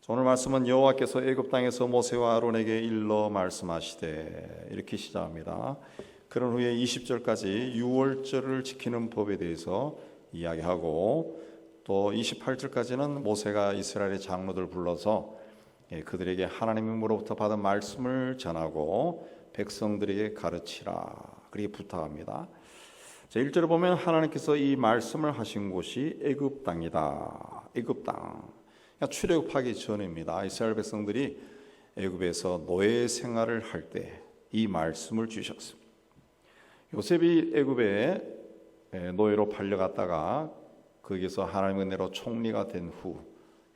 오늘 말씀은 여호와께서 애굽 땅에서 모세와 아론에게 일러 말씀하시되 이렇게 시작합니다. 그런 후에 20절까지 유월절을 지키는 법에 대해서 이야기하고 또 28절까지는 모세가 이스라엘의 장로들 불러서 그들에게 하나님으로부터 받은 말씀을 전하고 백성들에게 가르치라 그렇게 부탁합니다. 1절에 보면 하나님께서 이 말씀을 하신 곳이 애굽 땅이다. 애굽 땅. 출애굽하기 전입니다. 이스라엘 백성들이 애굽에서 노예 생활을 할 때 이 말씀을 주셨습니다. 요셉이 애굽에 노예로 팔려갔다가 거기서 하나님의 은혜로 총리가 된 후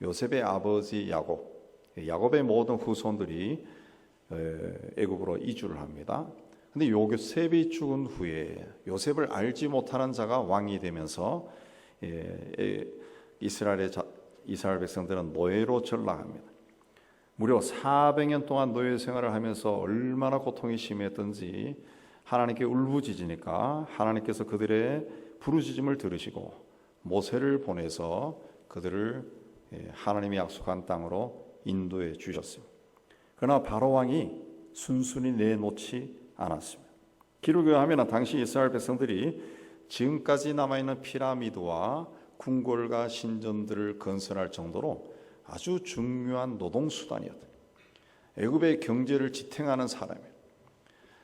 요셉의 아버지 야곱의 모든 후손들이 애굽으로 이주를 합니다. 근데 요셉이 죽은 후에 요셉을 알지 못하는 자가 왕이 되면서 이스라엘 백성들은 노예로 전락합니다. 무려 400년 동안 노예 생활을 하면서 얼마나 고통이 심했던지 하나님께 울부짖으니까 하나님께서 그들의 부르짖음을 들으시고 모세를 보내서 그들을 하나님이 약속한 땅으로 인도해 주셨습니다. 그러나 바로 왕이 순순히 내놓지 않았습니다. 기록에 의하면 당시 이스라엘 백성들이 지금까지 남아있는 피라미드와 궁궐과 신전들을 건설할 정도로 아주 중요한 노동수단이었다. 애굽의 경제를 지탱하는 사람이에요.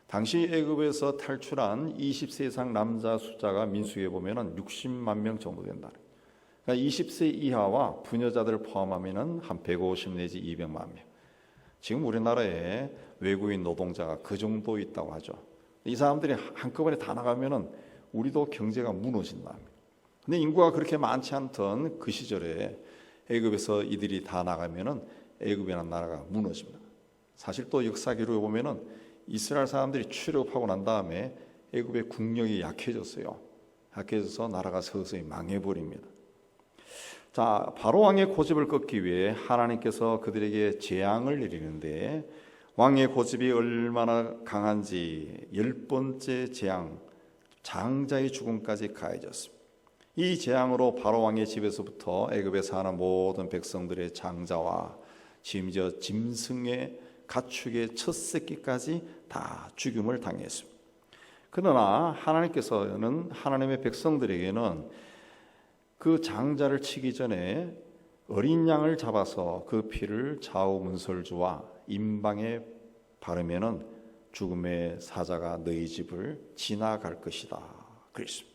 당시 애굽에서 탈출한 20세 이상 남자 숫자가 민수기에 보면 60만 명 정도 된다. 그러니까 20세 이하와 부녀자들을 포함하면 한 150 내지 200만 명. 지금 우리나라에 외국인 노동자가 그 정도 있다고 하죠. 이 사람들이 한꺼번에 다 나가면 우리도 경제가 무너진다. 근데 인구가 그렇게 많지 않던 그 시절에 애굽에서 이들이 다 나가면은 애굽이라는 나라가 무너집니다. 사실 또 역사 기록에 보면은 이스라엘 사람들이 출애굽하고 난 다음에 애굽의 국력이 약해졌어요. 약해져서 나라가 서서히 망해버립니다. 자, 바로 왕의 고집을 꺾기 위해 하나님께서 그들에게 재앙을 내리는데 왕의 고집이 얼마나 강한지 10번째 재앙, 장자의 죽음까지 가해졌습니다. 이 재앙으로 바로 왕의 집에서부터 애굽에 사는 모든 백성들의 장자와 심지어 짐승의 가축의 첫 새끼까지 다 죽임을 당했습니다. 그러나 하나님께서는 하나님의 백성들에게는 그 장자를 치기 전에 어린 양을 잡아서 그 피를 좌우 문설주와 임방에 바르면은 죽음의 사자가 너희 집을 지나갈 것이다. 그랬습니다.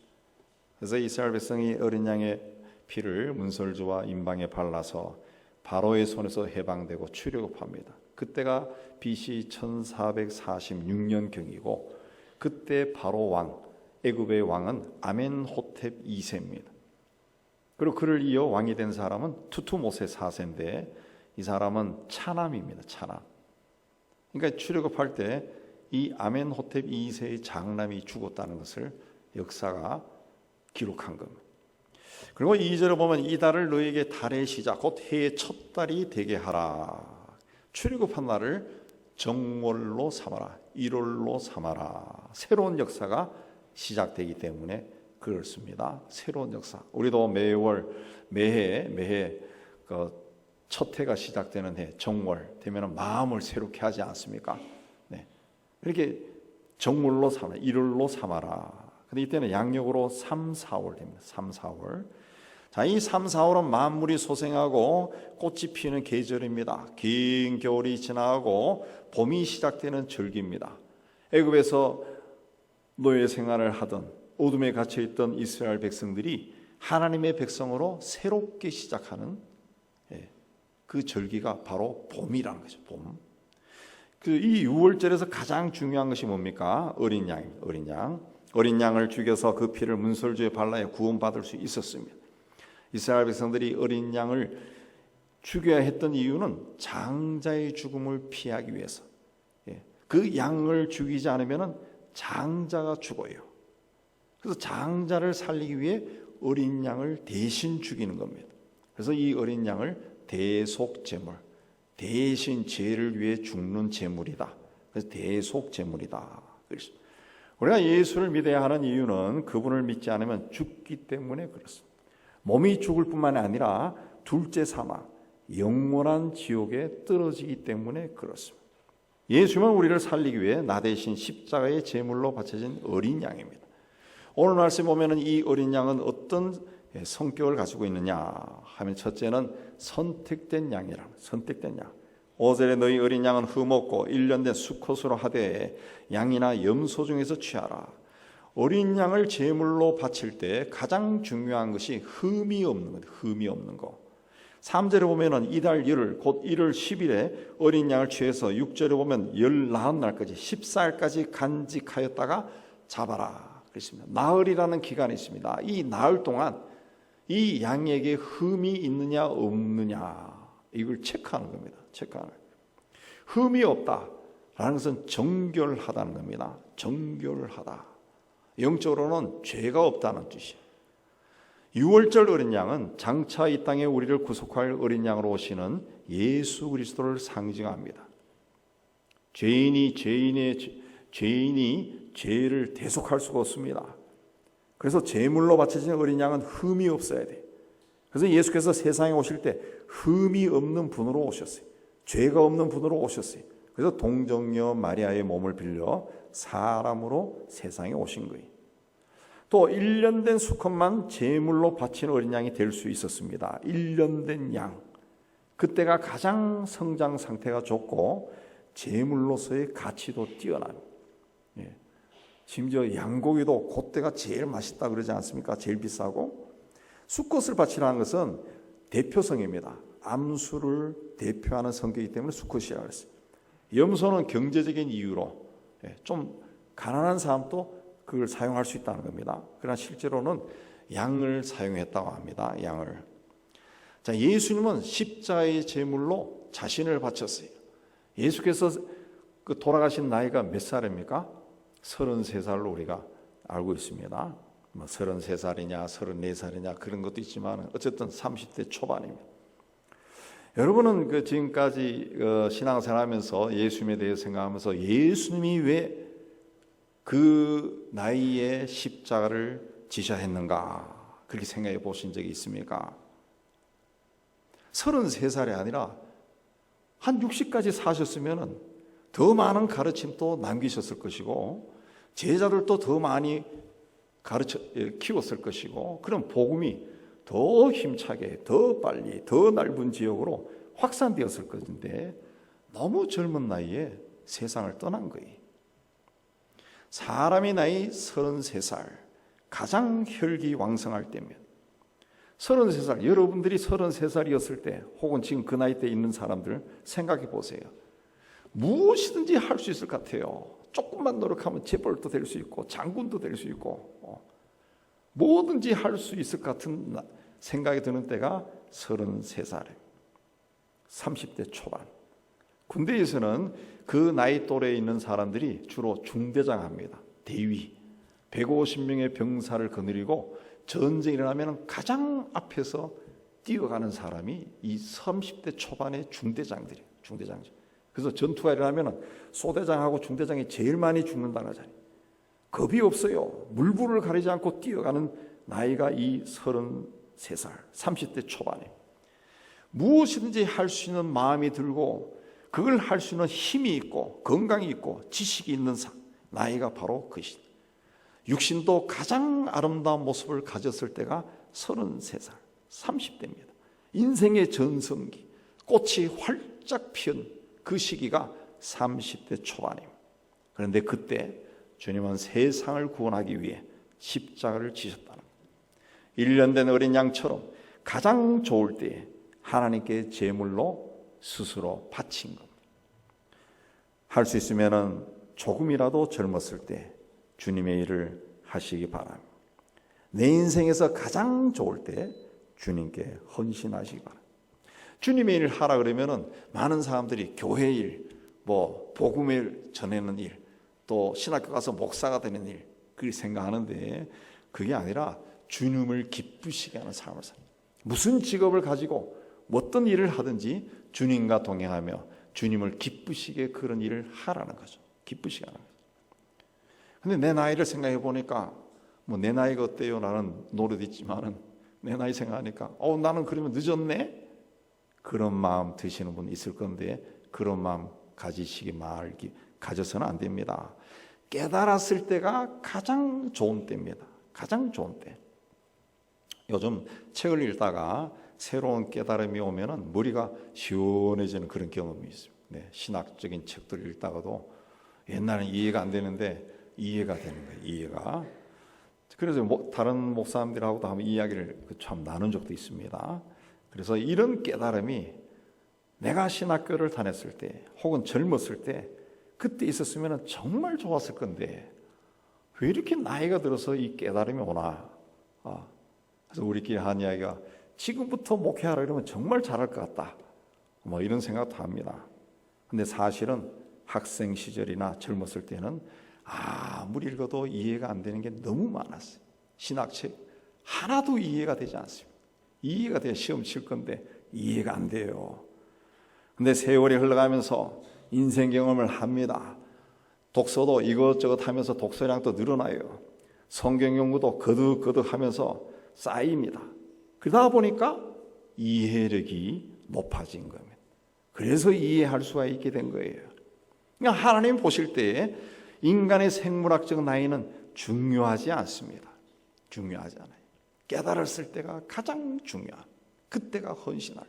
그래서 이스라엘 백성이 어린 양의 피를 문설주와 임방에 발라서 바로의 손에서 해방되고 출애굽합니다. 그때가 BC 1446년경이고 그때 바로 왕, 애굽의 왕은 아멘호텝 2세입니다. 그리고 그를 이어 왕이 된 사람은 투투모세 4세인데 이 사람은 차남입니다. 차남. 그러니까 출애굽할 때 이 아멘호텝 2세의 장남이 죽었다는 것을 역사가 기록한 겁니다. 그리고 2절에 보면 이 달을 너에게 달의 시작 곧 해의 첫 달이 되게 하라. 출애굽한 날을 정월로 삼아라. 1월로 삼아라. 새로운 역사가 시작되기 때문에 그렇습니다. 새로운 역사. 우리도 매해 첫 해가 시작되는 해 정월 되면 마음을 새롭게 하지 않습니까? 네. 이렇게 정월로 삼아라. 1월로 삼아라. 근데 이때는 양력으로 3, 4월 됩니다. 3, 4월. 자, 이 3, 4월은 만물이 소생하고 꽃이 피는 계절입니다. 긴 겨울이 지나고 봄이 시작되는 절기입니다. 애굽에서 노예 생활을 하던 어둠에 갇혀 있던 이스라엘 백성들이 하나님의 백성으로 새롭게 시작하는 그 절기가 바로 봄이라는 거죠. 봄. 이 6월절에서 가장 중요한 것이 뭡니까? 어린 양입니다. 어린 양. 어린 양을 죽여서 그 피를 문설주에 발라야 구원받을 수 있었습니다. 이스라엘 백성들이 어린 양을 죽여야 했던 이유는 장자의 죽음을 피하기 위해서. 그 양을 죽이지 않으면 장자가 죽어요. 그래서 장자를 살리기 위해 어린 양을 대신 죽이는 겁니다. 그래서 이 어린 양을 대속제물, 대신 죄를 위해 죽는 제물이다. 그래서 대속제물이다. 우리가 예수를 믿어야 하는 이유는 그분을 믿지 않으면 죽기 때문에 그렇습니다. 몸이 죽을 뿐만 아니라 둘째 사망, 영원한 지옥에 떨어지기 때문에 그렇습니다. 예수님은 우리를 살리기 위해 나 대신 십자가의 제물로 바쳐진 어린 양입니다. 오늘 말씀 보면은 이 어린 양은 어떤 성격을 가지고 있느냐 하면 첫째는 선택된 양이라. 선택된 양. 5절에 너희 어린 양은 흠없고 1년 된 수컷으로 하되 양이나 염소 중에서 취하라. 어린 양을 제물로 바칠 때 가장 중요한 것이 흠이 없는 것, 흠이 없는 거. 3절에 보면은 이달 열흘 곧 1월 10일에 어린 양을 취해서 6절에 보면 19날까지 14일까지 간직하였다가 잡아라 그랬습니다. 나흘이라는 기간이 있습니다. 이 나흘 동안 이 양에게 흠이 있느냐 없느냐 이걸 체크하는 겁니다. 체크하는 거예요. 흠이 없다라는 것은 정결하다는 겁니다. 정결하다. 영적으로는 죄가 없다는 뜻이에요. 6월절 어린 양은 장차 이 땅에 우리를 구속할 어린 양으로 오시는 예수 그리스도를 상징합니다. 죄인이 죄를 대속할 수가 없습니다. 그래서 제물로 바쳐진 어린 양은 흠이 없어야 돼. 그래서 예수께서 세상에 오실 때 흠이 없는 분으로 오셨어요. 죄가 없는 분으로 오셨어요. 그래서 동정녀 마리아의 몸을 빌려 사람으로 세상에 오신 거예요. 또 1년 된 수컷만 제물로 바친 어린 양이 될 수 있었습니다. 1년 된 양. 그때가 가장 성장 상태가 좋고 제물로서의 가치도 뛰어난. 예. 심지어 양고기도 그때가 제일 맛있다 그러지 않습니까? 제일 비싸고. 수컷을 바치라는 것은 대표성입니다. 암수를 대표하는 성격이기 때문에 수컷이라고 했어요. 염소는 경제적인 이유로 좀 가난한 사람도 그걸 사용할 수 있다는 겁니다. 그러나 실제로는 양을 사용했다고 합니다. 양을. 자, 예수님은 십자가의 제물로 자신을 바쳤어요. 예수께서 그 돌아가신 나이가 몇 살입니까? 33살로 우리가 알고 있습니다. 뭐 33살이냐 34살이냐 그런 것도 있지만 어쨌든 30대 초반입니다. 여러분은 그 지금까지 신앙생활하면서 예수님에 대해 생각하면서 예수님이 왜 그 나이에 십자가를 지셔야 했는가 그렇게 생각해 보신 적이 있습니까? 33살이 아니라 한 60까지 사셨으면 더 많은 가르침도 남기셨을 것이고 제자들도 더 많이 키웠을 것이고 그런 복음이 더 힘차게 더 빨리 더 넓은 지역으로 확산되었을 것인데 너무 젊은 나이에 세상을 떠난 거예요. 사람의 나이 33살 가장 혈기왕성할 때면 33살 여러분들이 33살이었을 때 혹은 지금 그 나이 때 있는 사람들 생각해 보세요. 무엇이든지 할 수 있을 것 같아요. 조금만 노력하면 재벌도 될 수 있고 장군도 될 수 있고 뭐든지 할 수 있을 것 같은 생각이 드는 때가 33살이에요. 30대 초반. 군대에서는 그 나이 또래에 있는 사람들이 주로 중대장 합니다. 대위. 150명의 병사를 거느리고 전쟁이 일어나면 가장 앞에서 뛰어가는 사람이 이 30대 초반의 중대장들이에요. 중대장들. 그래서 전투가 일어나면 소대장하고 중대장이 제일 많이 죽는다는 하잖아요. 겁이 없어요. 물불을 가리지 않고 뛰어가는 나이가 이 33살, 30대 초반에 무엇이든지 할 수 있는 마음이 들고 그걸 할 수 있는 힘이 있고 건강이 있고 지식이 있는 나이가 바로 그것이다. 육신도 가장 아름다운 모습을 가졌을 때가 33살, 30대입니다. 인생의 전성기, 꽃이 활짝 피운 그 시기가 30대 초반입니다. 그런데 그때 주님은 세상을 구원하기 위해 십자가를 지셨다는 겁니다. 1년 된 어린 양처럼 가장 좋을 때에 하나님께 제물로 스스로 바친 겁니다. 할 수 있으면 조금이라도 젊었을 때 주님의 일을 하시기 바랍니다. 내 인생에서 가장 좋을 때 주님께 헌신하시기 바랍니다. 주님의 일을 하라 그러면은 많은 사람들이 교회 일, 뭐 복음을 전하는 일, 또 신학교 가서 목사가 되는 일 그렇게 생각하는데 그게 아니라 주님을 기쁘시게 하는 삶을 삽니다. 무슨 직업을 가지고 어떤 일을 하든지 주님과 동행하며 주님을 기쁘시게 그런 일을 하라는 거죠. 기쁘시게 하는 거죠. 근데 내 나이를 생각해 보니까 뭐 내 나이가 어때요? 라는 노래도 있지만은 내 나이 생각하니까 나는 그러면 늦었네? 그런 마음 드시는 분 있을 건데 그런 마음 가져서는 안 됩니다. 깨달았을 때가 가장 좋은 때입니다. 가장 좋은 때. 요즘 책을 읽다가 새로운 깨달음이 오면은 머리가 시원해지는 그런 경험이 있어요. 네, 신학적인 책들을 읽다가도 옛날엔 이해가 안 되는데 이해가 되는 거예요. 이해가. 그래서 다른 목사님들하고도 한번 이야기를 참 나눈 적도 있습니다. 그래서 이런 깨달음이 내가 신학교를 다녔을 때 혹은 젊었을 때 그때 있었으면 정말 좋았을 건데 왜 이렇게 나이가 들어서 이 깨달음이 오나. 그래서 우리끼리 한 이야기가 지금부터 목회하라 이러면 정말 잘할 것 같다. 뭐 이런 생각도 합니다. 근데 사실은 학생 시절이나 젊었을 때는 아무리 읽어도 이해가 안 되는 게 너무 많았어요. 신학책 하나도 이해가 되지 않습니다. 이해가 돼야 시험 칠 건데 이해가 안 돼요. 근데 세월이 흘러가면서 인생 경험을 합니다. 독서도 이것저것 하면서 독서량도 늘어나요. 성경 연구도 거듭거듭 하면서 쌓입니다. 그러다 보니까 이해력이 높아진 겁니다. 그래서 이해할 수가 있게 된 거예요. 그러니까 하나님 보실 때 인간의 생물학적 나이는 중요하지 않습니다. 중요하지 않아요. 깨달았을 때가 가장 중요한, 그때가 헌신할.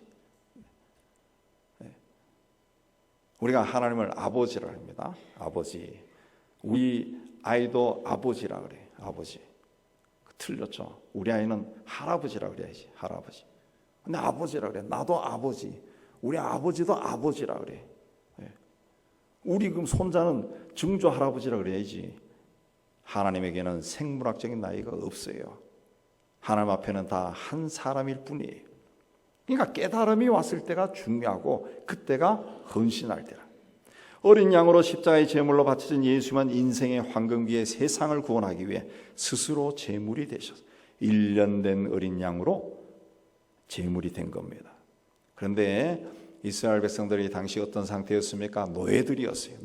우리가 하나님을 아버지라 합니다. 아버지. 우리 아이도 아버지라 그래. 아버지. 틀렸죠. 우리 아이는 할아버지라 그래야지. 할아버지. 근데 아버지라 그래. 나도 아버지. 우리 아버지도 아버지라 그래. 우리 그럼 손자는 증조 할아버지라 그래야지. 하나님에게는 생물학적인 나이가 없어요. 하나님 앞에는 다 한 사람일 뿐이에요. 그러니까 깨달음이 왔을 때가 중요하고 그때가 헌신할 때라. 어린 양으로 십자가의 제물로 바쳐진 예수만 인생의 황금기에 세상을 구원하기 위해 스스로 제물이 되셔서 1년 된 어린 양으로 제물이 된 겁니다. 그런데 이스라엘 백성들이 당시 어떤 상태였습니까? 노예들이었어요.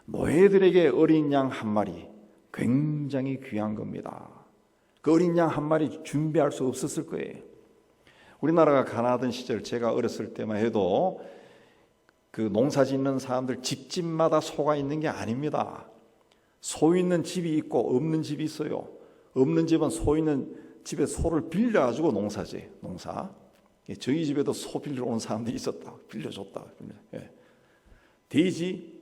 노예들에게 어린 양 한 마리 굉장히 귀한 겁니다. 그 어린 양 한 마리 준비할 수 없었을 거예요. 우리나라가 가난하던 시절 제가 어렸을 때만 해도 그 농사 짓는 사람들 집집마다 소가 있는 게 아닙니다. 소 있는 집이 있고 없는 집이 있어요. 없는 집은 소 있는 집에 소를 빌려가지고 농사지. 농사. 저희 집에도 소 빌리러 온 사람들이 있었다. 빌려줬다. 돼지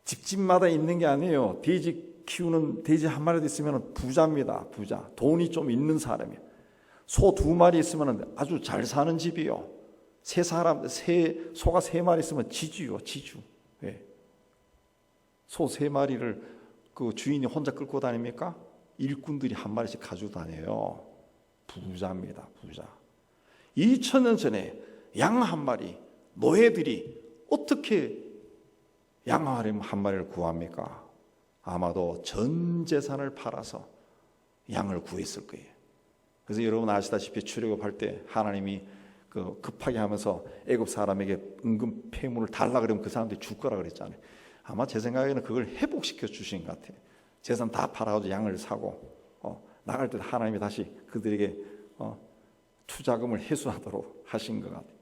집집마다 있는 게 아니에요. 돼지 키우는 돼지 한 마리도 있으면 부자입니다. 부자. 돈이 좀 있는 사람이에요. 소 2마리 있으면 아주 잘 사는 집이요. 소가 3마리 있으면 지주요. 지주. 소 3마리를 그 주인이 혼자 끌고 다닙니까? 일꾼들이 한 마리씩 가지고 다녀요. 부자입니다. 부자. 2000년 전에 양 한 마리, 노예들이 어떻게 양 한 마리를 구합니까? 아마도 전 재산을 팔아서 양을 구했을 거예요. 그래서 여러분 아시다시피 출애굽할 때 하나님이 그 급하게 하면서 애굽 사람에게 은금 폐물을 달라 그러면 그 사람들이 줄 거라 그랬잖아요. 아마 제 생각에는 그걸 회복시켜 주신 것 같아요. 재산 다 팔아가지고 양을 사고 나갈 때 하나님이 다시 그들에게 투자금을 회수하도록 하신 것 같아요.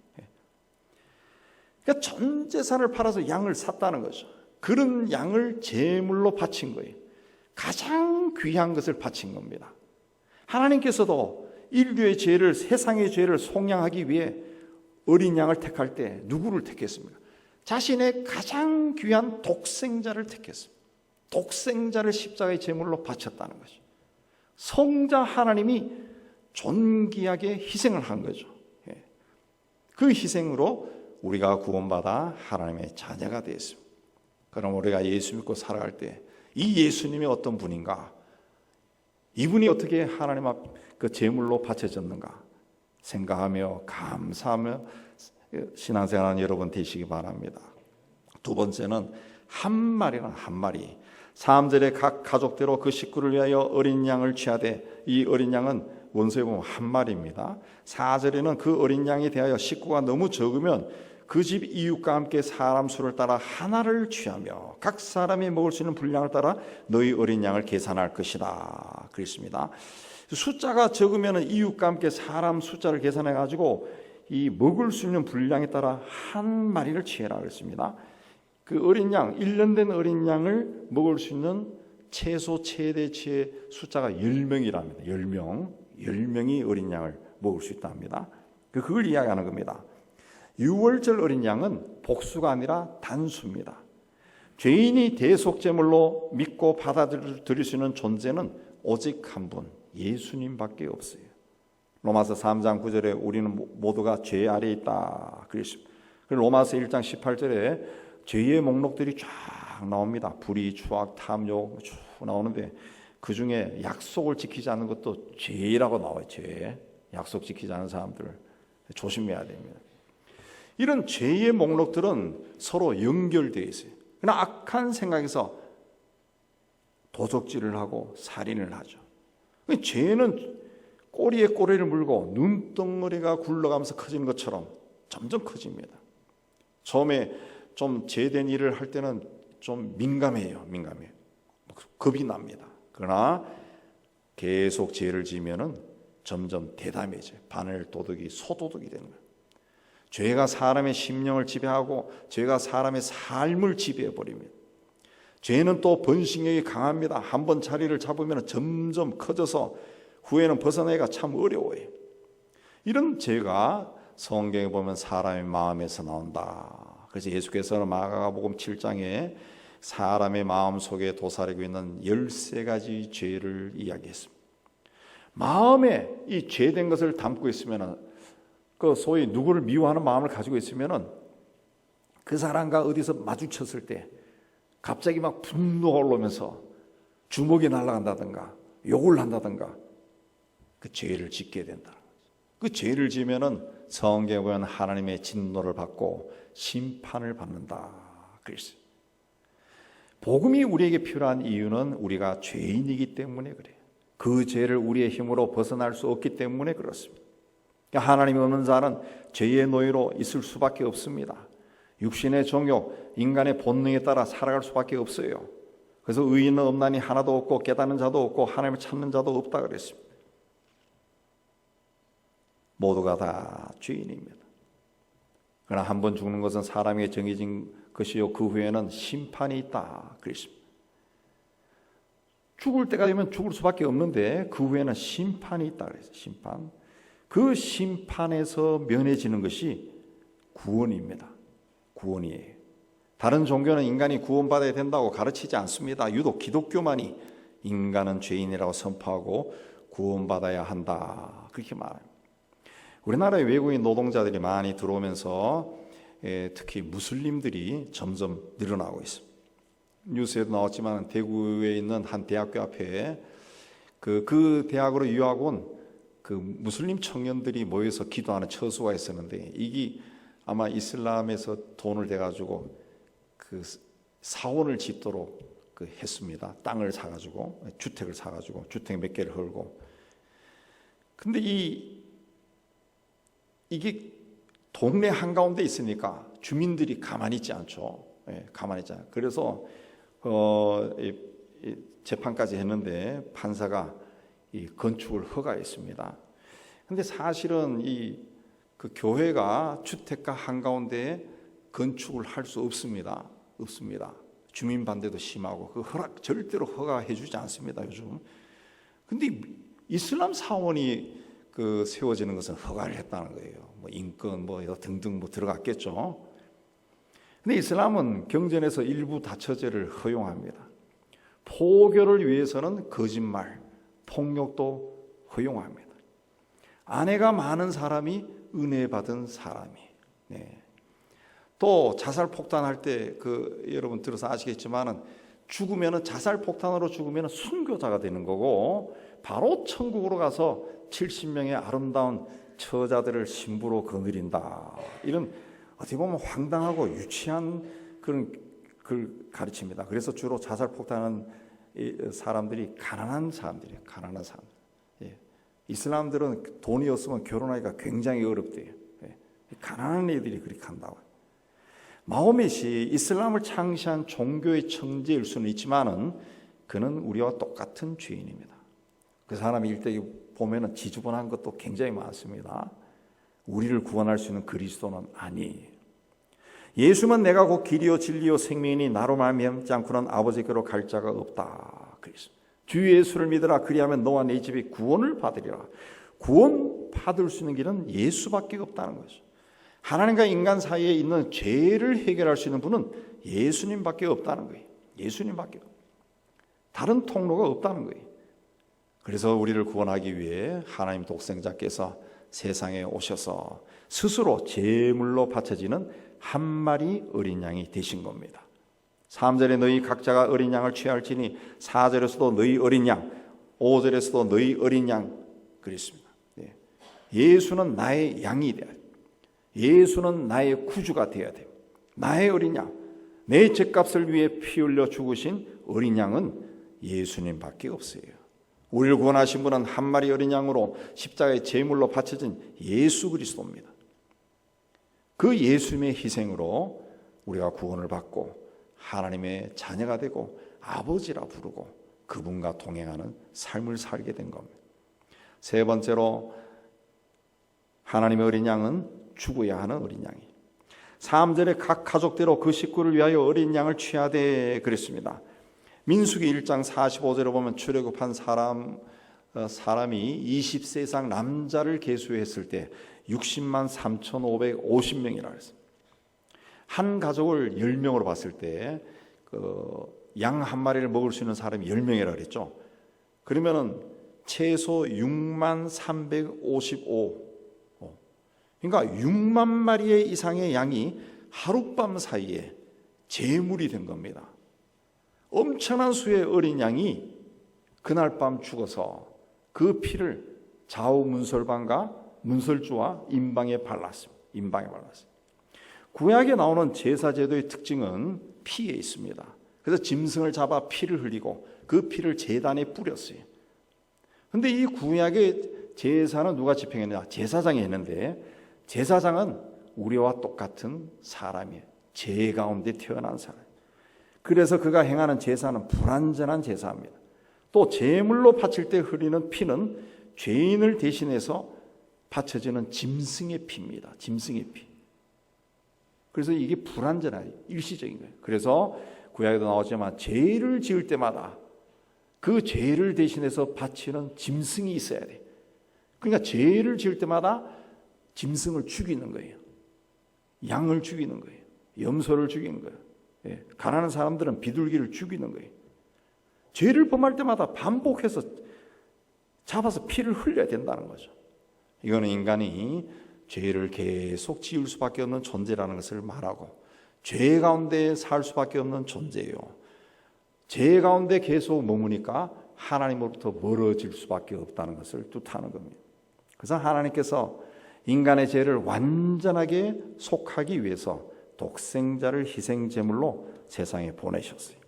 그러니까 전 재산을 팔아서 양을 샀다는 거죠. 그런 양을 제물로 바친 거예요. 가장 귀한 것을 바친 겁니다. 하나님께서도 인류의 죄를, 세상의 죄를 속량하기 위해 어린 양을 택할 때 누구를 택했습니까? 자신의 가장 귀한 독생자를 택했습니다. 독생자를 십자가의 제물로 바쳤다는 거죠. 성자 하나님이 존귀하게 희생을 한 거죠. 그 희생으로 우리가 구원받아 하나님의 자녀가 되었습니다. 그럼 우리가 예수 믿고 살아갈 때 이 예수님이 어떤 분인가? 이분이 어떻게 하나님 앞 그 제물로 바쳐졌는가 생각하며 감사하며 신앙생활하는 여러분 되시기 바랍니다. 두 번째는 한 마리는 한 마리. 3절에 각 가족대로 그 식구를 위하여 어린 양을 취하되 이 어린 양은 원서에 보면 한 마리입니다. 4절에는 그 어린 양에 대하여 식구가 너무 적으면 그 집 이웃과 함께 사람 수를 따라 하나를 취하며 각 사람이 먹을 수 있는 분량을 따라 너희 어린 양을 계산할 것이다. 그랬습니다. 숫자가 적으면 이웃과 함께 사람 숫자를 계산해 가지고 이 먹을 수 있는 분량에 따라 한 마리를 취해라 그랬습니다. 그 어린 양, 1년 된 어린 양을 먹을 수 있는 최소 최대치의 숫자가 10명이랍니다. 10명이 어린 양을 먹을 수 있다 합니다. 그걸 이야기하는 겁니다. 유월절 어린 양은 복수가 아니라 단수입니다. 죄인이 대속제물로 믿고 받아들일 수 있는 존재는 오직 한 분, 예수님밖에 없어요. 로마서 3장 9절에 우리는 모두가 죄 아래에 있다 그랬습니다. 로마서 1장 18절에 죄의 목록들이 쫙 나옵니다. 불의, 추악, 탐욕 쭉 나오는데 그 중에 약속을 지키지 않는 것도 죄라고 나와요. 죄. 약속 지키지 않은 사람들 조심해야 됩니다. 이런 죄의 목록들은 서로 연결되어 있어요. 그러나 악한 생각에서 도적질을 하고 살인을 하죠. 죄는 꼬리에 꼬리를 물고 눈덩어리가 굴러가면서 커지는 것처럼 점점 커집니다. 처음에 좀 죄된 일을 할 때는 좀 민감해요. 겁이 납니다. 그러나 계속 죄를 지으면은 점점 대담해져요. 바늘 도둑이 소도둑이 되는 거예요. 죄가 사람의 심령을 지배하고 죄가 사람의 삶을 지배해 버립니다. 죄는 또 번식력이 강합니다. 한번 자리를 잡으면 점점 커져서 후에는 벗어나기가 참 어려워요. 이런 죄가 성경에 보면 사람의 마음에서 나온다. 그래서 예수께서는 마가복음 7장에 사람의 마음 속에 도사리고 있는 13가지 죄를 이야기했습니다. 마음에 이 죄된 것을 담고 있으면, 그 소위 누구를 미워하는 마음을 가지고 있으면 그 사람과 어디서 마주쳤을 때 갑자기 막 분노가 올라오면서 주먹이 날아간다든가 욕을 한다든가 그 죄를 짓게 된다. 그 죄를 지으면은 성경에 보면 하나님의 진노를 받고 심판을 받는다 그랬어요. 복음이 우리에게 필요한 이유는 우리가 죄인이기 때문에 그래요. 그 죄를 우리의 힘으로 벗어날 수 없기 때문에 그렇습니다. 하나님이 없는 자는 죄의 노예로 있을 수밖에 없습니다. 육신의 정욕, 인간의 본능에 따라 살아갈 수밖에 없어요. 그래서 의인은 없나니 하나도 없고 깨닫는 자도 없고 하나님을 찾는 자도 없다 그랬습니다. 모두가 다 죄인입니다. 그러나 한 번 죽는 것은 사람에게 정해진 것이요 그 후에는 심판이 있다 그랬습니다. 죽을 때가 되면 죽을 수밖에 없는데 그 후에는 심판이 있다 그랬어요. 심판. 그 심판에서 면해지는 것이 구원입니다. 구원이에요. 다른 종교는 인간이 구원받아야 된다고 가르치지 않습니다. 유독 기독교만이 인간은 죄인이라고 선포하고 구원받아야 한다 그렇게 말합니다. 우리나라에 외국인 노동자들이 많이 들어오면서 특히 무슬림들이 점점 늘어나고 있습니다. 뉴스에도 나왔지만 대구에 있는 한 대학교 앞에 그 대학으로 유학 온 그 무슬림 청년들이 모여서 기도하는 처소가 있었는데 이게 아마 이슬람에서 돈을 대가지고 그 사원을 짓도록 했습니다. 땅을 사가지고 주택을 사가지고 주택 몇 개를 헐고. 근데 이게 동네 한가운데 있으니까 주민들이 가만히 있지 않죠. 가만히 있지 않아요. 그래서 재판까지 했는데 판사가 이 건축을 허가했습니다. 근데 사실은 그 교회가 주택가 한가운데에 건축을 할 수 없습니다. 주민 반대도 심하고 그 절대로 허가해 주지 않습니다, 요즘. 근데 이슬람 사원이 세워지는 것은 허가를 했다는 거예요. 뭐 인권 등등 들어갔겠죠. 근데 이슬람은 경전에서 일부 다처제를 허용합니다. 포교를 위해서는 거짓말, 폭력도 허용합니다. 아내가 많은 사람이 은혜 받은 사람이. 또 자살 폭탄할 때 여러분 들어서 아시겠지만은 죽으면은 자살 폭탄으로 죽으면은 순교자가 되는 거고 바로 천국으로 가서 70명의 아름다운 처자들을 신부로 거느린다. 이런 어떻게 보면 황당하고 유치한 그런 걸 가르칩니다. 그래서 주로 자살 폭탄하는 사람들이 가난한 사람들이에요. 가난한 사람. 이슬람들은 돈이 없으면 결혼하기가 굉장히 어렵대요. 가난한 애들이 그렇게 한다고. 마호멧이 이슬람을 창시한 종교의 청지일 수는 있지만은 그는 우리와 똑같은 죄인입니다. 그 사람 일대기 보면은 지저분한 것도 굉장히 많습니다. 우리를 구원할 수 있는 그리스도는 아니에요. 예수만 내가 곧 길이요 진리요 생명이니 나로 말미암지 않고는 아버지께로 갈 자가 없다. 주 예수를 믿으라. 그리하면 너와 네 집이 구원을 받으리라. 구원 받을 수 있는 길은 예수밖에 없다는 거죠. 하나님과 인간 사이에 있는 죄를 해결할 수 있는 분은 예수님밖에 없다는 거예요. 예수님밖에. 다른 통로가 없다는 거예요. 그래서 우리를 구원하기 위해 하나님 독생자께서 세상에 오셔서 스스로 제물로 바쳐지는 한 마리 어린 양이 되신 겁니다. 3절에 너희 각자가 어린 양을 취할지니 4절에서도 너희 어린 양, 5절에서도 너희 어린 양 그랬습니다. 예수는 나의 양이 되어야 돼요. 예수는 나의 구주가 되어야 돼요. 나의 어린 양, 내 죄값을 위해 피 흘려 죽으신 어린 양은 예수님밖에 없어요. 우리를 구원하신 분은 한 마리 어린 양으로 십자가의 제물로 바쳐진 예수 그리스도입니다. 그 예수님의 희생으로 우리가 구원을 받고 하나님의 자녀가 되고 아버지라 부르고 그분과 동행하는 삶을 살게 된 겁니다. 세 번째로 하나님의 어린 양은 죽어야 하는 어린 양이. 3절에 각 가족대로 그 식구를 위하여 어린 양을 취하되 그랬습니다. 민수기 1장 45절에 보면 출애굽한 사람이 20세 이상 남자를 계수했을 때 60만 3,550명이라 그랬습니다. 한 가족을 10명으로 봤을 때 양 한 마리를 먹을 수 있는 사람이 10명이라 그랬죠. 그러면은 최소 6만 355. 그러니까 6만 마리의 이상의 양이 하룻밤 사이에 제물이 된 겁니다. 엄청난 수의 어린 양이 그날 밤 죽어서 그 피를 좌우 문설방과 문설주와 임방에 발랐습니다. 구약에 나오는 제사 제도의 특징은 피에 있습니다. 그래서 짐승을 잡아 피를 흘리고 그 피를 제단에 뿌렸어요. 그런데 이 구약의 제사는 누가 집행했느냐? 제사장이 했는데 제사장은 우리와 똑같은 사람이에요. 죄 가운데 태어난 사람. 그래서 그가 행하는 제사는 불완전한 제사입니다. 또 제물로 바칠 때 흐르는 피는 죄인을 대신해서 바쳐지는 짐승의 피입니다. 짐승의 피. 그래서 이게 불완전한 일시적인 거예요. 그래서 구약에도 나오지만 죄를 지을 때마다 그 죄를 대신해서 바치는 짐승이 있어야 돼. 그러니까 죄를 지을 때마다 짐승을 죽이는 거예요. 양을 죽이는 거예요. 염소를 죽이는 거예요. 가난한 사람들은 비둘기를 죽이는 거예요. 죄를 범할 때마다 반복해서 잡아서 피를 흘려야 된다는 거죠. 이거는 인간이 죄를 계속 지을 수밖에 없는 존재라는 것을 말하고 죄 가운데 살 수밖에 없는 존재예요. 죄 가운데 계속 머무니까 하나님으로부터 멀어질 수밖에 없다는 것을 뜻하는 겁니다. 그래서 하나님께서 인간의 죄를 완전하게 속하기 위해서 독생자를 희생제물로 세상에 보내셨어요.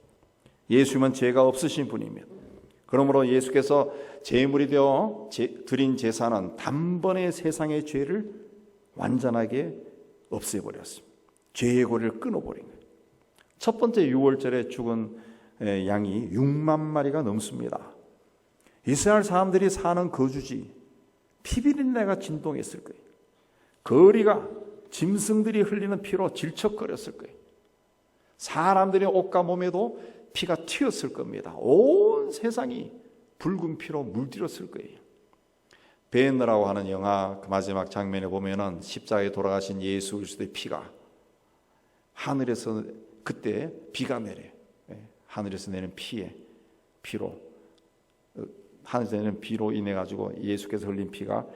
예수님은 죄가 없으신 분입니다. 그러므로 예수께서 제물이 되어 드린 제사는 단번에 세상의 죄를 완전하게 없애버렸습니다. 죄의 고리를 끊어버린 거예요. 첫 번째 6월절에 죽은 양이 6만 마리가 넘습니다. 이스라엘 사람들이 사는 거주지 피비린내가 진동했을 거예요. 거리가 짐승들이 흘리는 피로 질척거렸을 거예요. 사람들의 옷과 몸에도 피가 튀었을 겁니다. 온 세상이 붉은 피로 물들었을 거예요. 베너라고 하는 영화 그 마지막 장면에 보면은 십자가에 돌아가신 예수 그리스도의 피가 하늘에서 그때 비가 내려요. 하늘에서 내는 피로 하늘에서 내는 비로 인해 가지고 예수께서 흘린 피가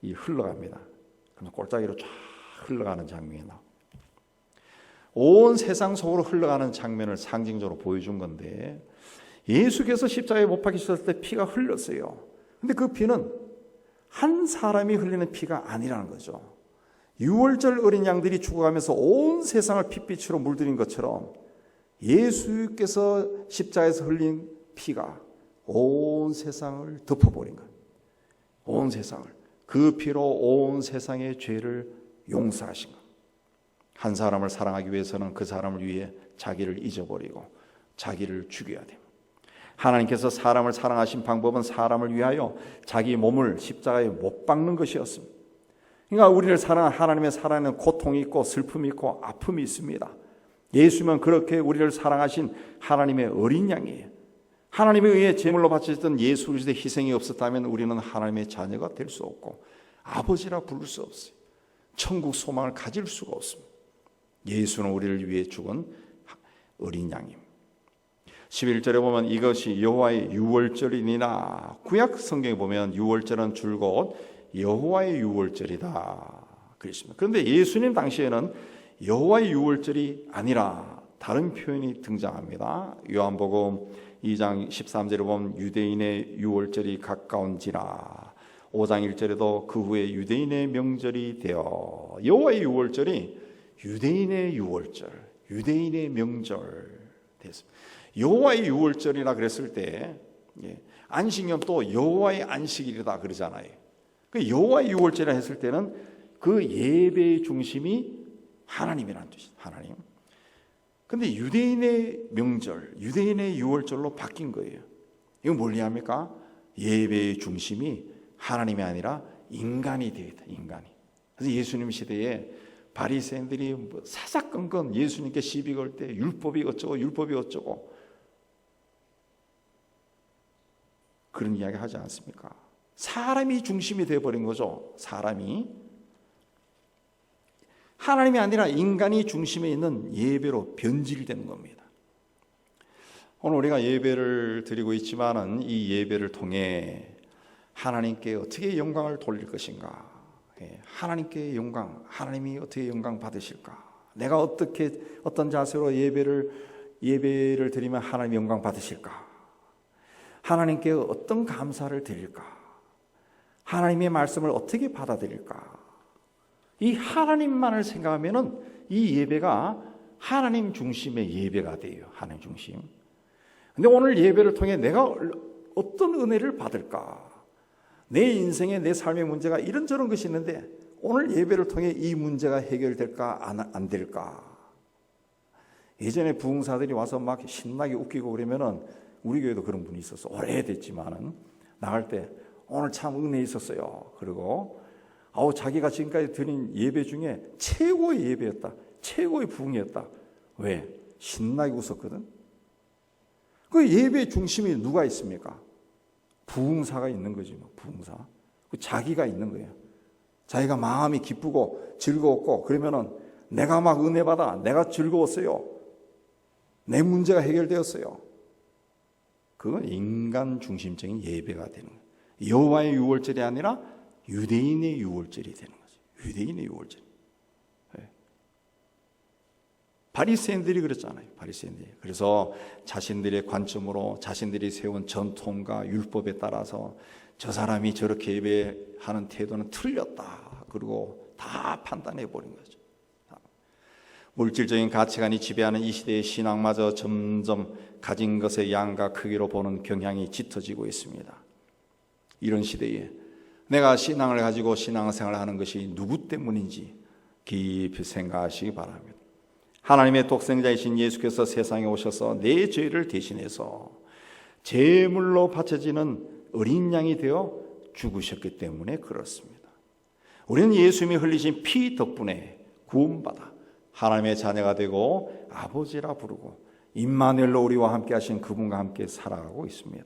흘러갑니다. 그럼 골짜기로 쫙 흘러가는 장면이 나와. 온 세상 속으로 흘러가는 장면을 상징적으로 보여준 건데 예수께서 십자가에 못 박히셨을 때 피가 흘렀어요. 근데 그 피는 한 사람이 흘리는 피가 아니라는 거죠. 6월절 어린 양들이 죽어가면서 온 세상을 핏빛으로 물들인 것처럼 예수께서 십자가에서 흘린 피가 온 세상을 덮어버린 거예요. 온 세상을. 그 피로 온 세상의 죄를 용서하신 것. 한 사람을 사랑하기 위해서는 그 사람을 위해 자기를 잊어버리고 자기를 죽여야 됩니다. 하나님께서 사람을 사랑하신 방법은 사람을 위하여 자기 몸을 십자가에 못 박는 것이었습니다. 그러니까 우리를 사랑하는 하나님의 사랑에는 고통이 있고 슬픔이 있고 아픔이 있습니다. 예수님은 그렇게 우리를 사랑하신 하나님의 어린 양이에요. 하나님에 의해 제물로 바쳐졌던 예수 그리스도의 희생이 없었다면 우리는 하나님의 자녀가 될 수 없고 아버지라 부를 수 없어요. 천국 소망을 가질 수가 없습니다. 예수는 우리를 위해 죽은 어린 양입니다. 11절에 보면 이것이 여호와의 유월절이니라. 구약 성경에 보면 유월절은 줄곧 여호와의 유월절이다 그랬습니다. 그런데 예수님 당시에는 여호와의 유월절이 아니라 다른 표현이 등장합니다. 요한복음 2장 13절에 보면 유대인의 유월절이 가까운지라. 5장 1절에도 그 후에 유대인의 명절이 되어. 여호와의 유월절이 유대인의 유월절, 유대인의 명절 됐습니다. 여호와의 유월절이라 그랬을 때 안식년 또 여호와의 안식일이다 그러잖아요. 그 여호와의 유월절이라 했을 때는 그 예배의 중심이 하나님이라는 뜻이죠. 하나님. 근데 유대인의 명절, 유대인의 유월절로 바뀐 거예요. 이건 뭘 이해합니까? 예배의 중심이 하나님이 아니라 인간이 되었다. 인간이. 그래서 예수님 시대에 바리새인들이 사사건건 예수님께 시비 걸 때 율법이 어쩌고 율법이 어쩌고 그런 이야기 하지 않습니까? 사람이 중심이 되어버린 거죠. 사람이. 하나님이 아니라 인간이 중심에 있는 예배로 변질되는 겁니다. 오늘 우리가 예배를 드리고 있지만은 이 예배를 통해 하나님께 어떻게 영광을 돌릴 것인가? 하나님께 영광, 하나님이 어떻게 영광 받으실까? 내가 어떻게 어떤 자세로 예배를 드리면 하나님 영광 받으실까? 하나님께 어떤 감사를 드릴까? 하나님의 말씀을 어떻게 받아들일까? 이 하나님만을 생각하면은 이 예배가 하나님 중심의 예배가 돼요. 하나님 중심. 근데 오늘 예배를 통해 내가 어떤 은혜를 받을까? 내 인생에 내 삶의 문제가 이런저런 것이 있는데 오늘 예배를 통해 이 문제가 해결될까 안 될까? 예전에 부흥사들이 와서 막 신나게 웃기고 그러면은 우리 교회도 그런 분이 있었어. 오래됐지만은 나갈 때 오늘 참 은혜 있었어요. 그리고 자기가 지금까지 드린 예배 중에 최고의 예배였다. 최고의 부흥이었다. 왜? 신나게 웃었거든. 그 예배의 중심이 누가 있습니까? 부흥사가 있는 거지. 부흥사. 자기가 있는 거예요. 자기가 마음이 기쁘고 즐거웠고 그러면은 내가 막 은혜 받아. 내가 즐거웠어요. 내 문제가 해결되었어요. 그건 인간 중심적인 예배가 되는 거예요. 여호와의 유월절이 아니라 유대인의 유월절이 되는 거죠. 유대인의 유월절. 바리새인들이 그랬잖아요. 바리새인들이. 그래서 자신들의 관점으로 자신들이 세운 전통과 율법에 따라서 저 사람이 저렇게 예배하는 태도는 틀렸다. 그리고 다 판단해 버린 거죠. 물질적인 가치관이 지배하는 이 시대의 신앙마저 점점 가진 것의 양과 크기로 보는 경향이 짙어지고 있습니다. 이런 시대에 내가 신앙을 가지고 신앙생활을 하는 것이 누구 때문인지 깊이 생각하시기 바랍니다. 하나님의 독생자이신 예수께서 세상에 오셔서 내 죄를 대신해서 제물로 바쳐지는 어린 양이 되어 죽으셨기 때문에 그렇습니다. 우리는 예수님이 흘리신 피 덕분에 구원받아 하나님의 자녀가 되고 아버지라 부르고 임마누엘로 우리와 함께 하신 그분과 함께 살아가고 있습니다.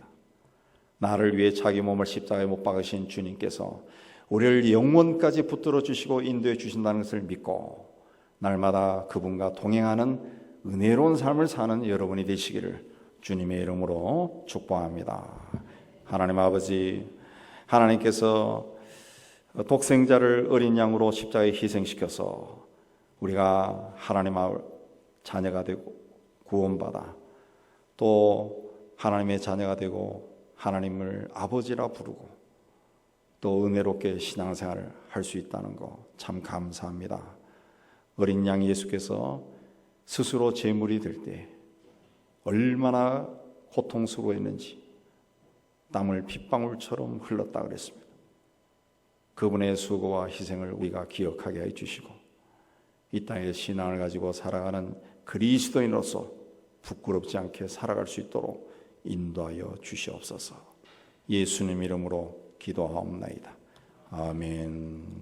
나를 위해 자기 몸을 십자가에 못 박으신 주님께서 우리를 영원까지 붙들어 주시고 인도해 주신다는 것을 믿고 날마다 그분과 동행하는 은혜로운 삶을 사는 여러분이 되시기를 주님의 이름으로 축복합니다. 하나님 아버지, 하나님께서 독생자를 어린 양으로 십자가에 희생시켜서 우리가 하나님 자녀가 되고 구원받아 또 하나님의 자녀가 되고 하나님을 아버지라 부르고 또 은혜롭게 신앙생활을 할 수 있다는 거 참 감사합니다. 어린 양 예수께서 스스로 제물이 될 때 얼마나 고통스러워했는지 땀을 빗방울처럼 흘렀다 그랬습니다. 그분의 수고와 희생을 우리가 기억하게 해주시고 이 땅에 신앙을 가지고 살아가는 그리스도인으로서 부끄럽지 않게 살아갈 수 있도록 인도하여 주시옵소서. 예수님 이름으로 기도하옵나이다. 아멘.